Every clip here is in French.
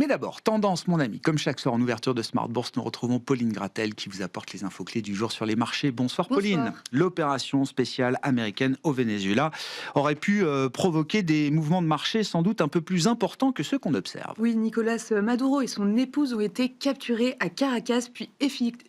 Mais d'abord, tendance, mon ami. Comme chaque soir en ouverture de Smart Bourse, nous retrouvons Pauline Gratel qui vous apporte les infos clés du jour sur les marchés. Bonsoir Pauline. Bonsoir. L'opération spéciale américaine au Venezuela aurait pu provoquer des mouvements de marché sans doute un peu plus importants que ceux qu'on observe. Oui, Nicolas Maduro et son épouse ont été capturés à Caracas puis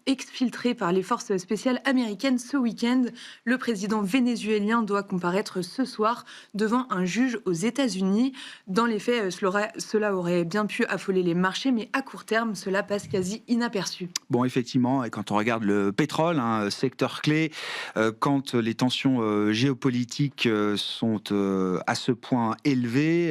exfiltrés par les forces spéciales américaines ce week-end. Le président vénézuélien doit comparaître ce soir devant un juge aux États-Unis. Dans les faits, cela aurait bien pu affoler les marchés, mais à court terme, cela passe quasi inaperçu. Bon, effectivement, et quand on regarde le pétrole, secteur clé, quand les tensions géopolitiques sont à ce point élevées,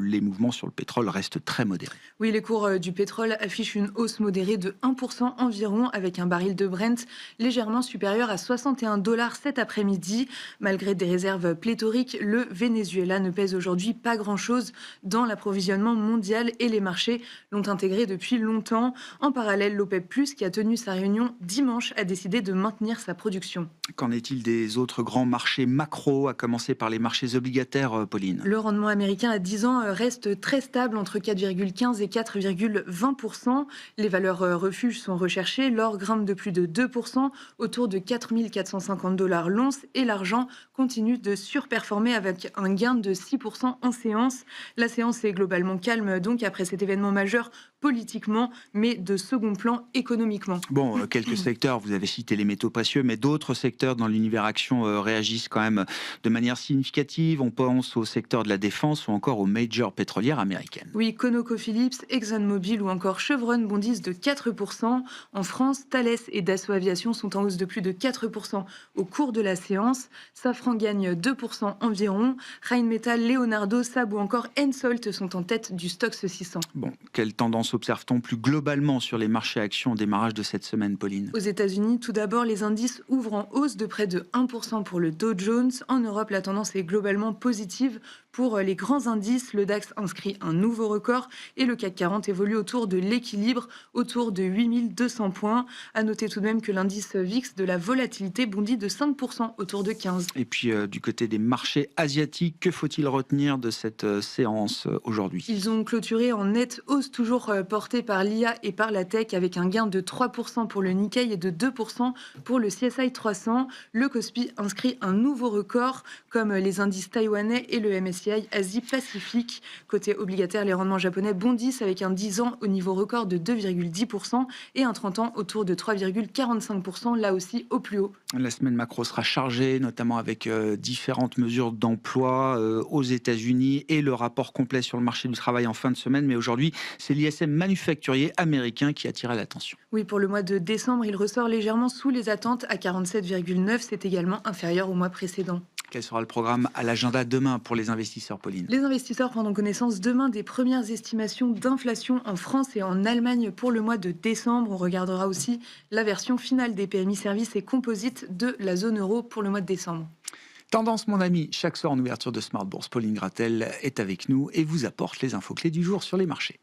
les mouvements sur le pétrole restent très modérés. Oui, les cours du pétrole affichent une hausse modérée de 1% environ, avec un baril de Brent légèrement supérieur à 61 dollars cet après-midi. Malgré des réserves pléthoriques, le Venezuela ne pèse aujourd'hui pas grand-chose dans l'approvisionnement mondial et les marchés l'ont intégré depuis longtemps. En parallèle, l'OPEP+, qui a tenu sa réunion dimanche, a décidé de maintenir sa production. Qu'en est-il des autres grands marchés macro, à commencer par les marchés obligataires, Pauline ? Le rendement américain à 10 ans reste très stable, entre 4,15 et 4,20%. Les valeurs refuges sont recherchées. L'or grimpe de plus de 2%, autour de 4 450 dollars l'once, et l'argent continue de surperformer avec un gain de 6% en séance. La séance est globalement calme, donc, après cet événement majeur politiquement, mais de second plan économiquement. Bon, quelques secteurs, vous avez cité les métaux précieux, mais d'autres secteurs dans l'univers action réagissent quand même de manière significative. On pense au secteur de la défense ou encore aux majors pétrolières américaines. Oui, ConocoPhillips, ExxonMobil ou encore Chevron bondissent de 4%. En France, Thales et Dassault Aviation sont en hausse de plus de 4% au cours de la séance. Safran gagne 2% environ. Rheinmetall, Leonardo, Saab ou encore Hensoldt sont en tête du Stoxx 600. Bon, quelle tendance observe-t-on plus globalement sur les marchés actions au démarrage de cette semaine, Pauline ? Aux États-Unis, tout d'abord, les indices ouvrent en hausse de près de 1% pour le Dow Jones. En Europe, la tendance est globalement positive. Pour les grands indices, le DAX inscrit un nouveau record et le CAC 40 évolue autour de l'équilibre, autour de 8200 points. À noter tout de même que l'indice VIX de la volatilité bondit de 5%, autour de 15. Et puis, du côté des marchés asiatiques, que faut-il retenir de cette séance aujourd'hui ? Ils ont clôturé en nette hausse, toujours portée par l'IA et par la tech, avec un gain de 3% pour le Nikkei et de 2% pour le CSI 300. Le Kospi inscrit un nouveau record, comme les indices taïwanais et le MSCI Asie-Pacifique. Côté obligataire, les rendements japonais bondissent avec un 10 ans au niveau record de 2,10% et un 30 ans autour de 3,45%, là aussi au plus haut. La semaine macro sera chargée, notamment avec différentes mesures d'emploi aux États-Unis et le rapport complet sur le marché du travail en fin de semaine. Mais aujourd'hui, c'est l'ISM manufacturier américain qui attire l'attention. Oui, pour le mois de décembre, il ressort légèrement sous les attentes à 47,9. C'est également inférieur au mois précédent. Quel sera le programme à l'agenda demain pour les investisseurs, Pauline ? Les investisseurs prendront connaissance demain des premières estimations d'inflation en France et en Allemagne pour le mois de décembre. On regardera aussi la version finale des PMI services et composites de la zone euro pour le mois de décembre. Tendance, mon ami, chaque soir en ouverture de Smart Bourse, Pauline Gratel est avec nous et vous apporte les infos clés du jour sur les marchés.